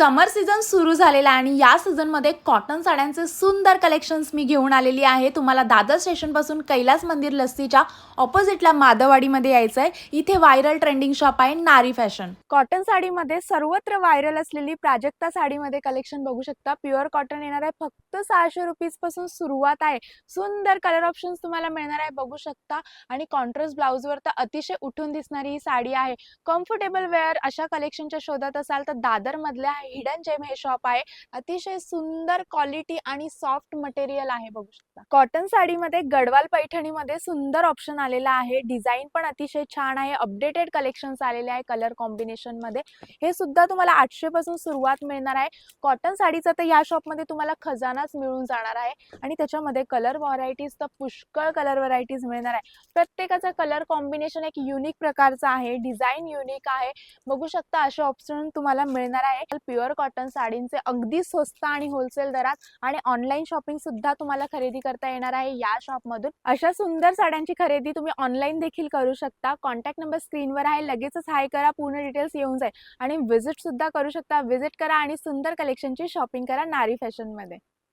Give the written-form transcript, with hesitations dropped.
समर season सुरू झालेला आहे आणि या सीझनमध्ये कॉटन साड्यांचे सुंदर कलेक्शन्स मी घेऊन आलेली आहे। तुम्हाला दादर स्टेशनपासून कैलास मंदिर लस्सीच्या ऑपोजिटला माधववाडीमध्ये यायचं आहे। इथे व्हायरल ट्रेंडिंग शॉप आहे नारी फॅशन। कॉटन साडीमध्ये सर्वत्र व्हायरल असलेली प्राजक्ता साडीमध्ये कलेक्शन बघू शकता। प्युअर कॉटन येणार आहे, फक्त 600 रुपीज पासून सुरुवात आहे। सुंदर कलर ऑप्शन्स तुम्हाला मिळणार आहे बघू शकता आणि कॉन्ट्रास्ट ब्लाउजवर तर अतिशय उठून दिसणारी ही साडी आहे। कम्फर्टेबल वेअर अशा कलेक्शनच्या शोधात असाल तर दादर मधल्या हिडन जेम हे शॉप आहे। अतिशय सुंदर क्वालिटी आणि सॉफ्ट मटेरियल आहे बघू शकता। कॉटन साडीमध्ये गडवाल पैठणीमध्ये सुंदर ऑप्शन आलेला आहे। डिझाइन पण अतिशय छान आहे। अपडेटेड कलेक्शन्स आलेले आहे कलर कॉम्बिनेशन मध्ये। हे सुद्धा तुम्हाला 800 पासून सुरुवात मिळणार आहे। कॉटन साडीचा तर या शॉप मध्ये तुम्हाला खजानाच मिळून जाणार आहे आणि त्याच्यामध्ये कलर व्हरायटीज तर पुष्कळ कलर व्हरायटीज मिळणार आहे। प्रत्येकाचा कलर कॉम्बिनेशन एक युनिक प्रकारचा आहे, डिझाइन युनिक आहे बघू शकता। असे ऑप्शन तुम्हाला मिळणार आहे प्युअर कॉटन साडींचे अगदी स्वस्त आणि होलसेल दरात आणि ऑनलाइन शॉपिंग सुद्धा तुम्हाला खरेदी करता येणार आहे या शॉप मधून। अशा सुंदर साड्यांची खरेदी तुम्ही ऑनलाइन देखील करू शकता। कॉन्टॅक्ट नंबर स्क्रीनवर आहे, लगेचच हाय करा, पूर्ण डिटेल्स येऊन जाईल आणि व्हिजिट सुद्धा करू शकता। व्हिजिट करा आणि सुंदर कलेक्शनची शॉपिंग करा नारी फॅशन मध्ये।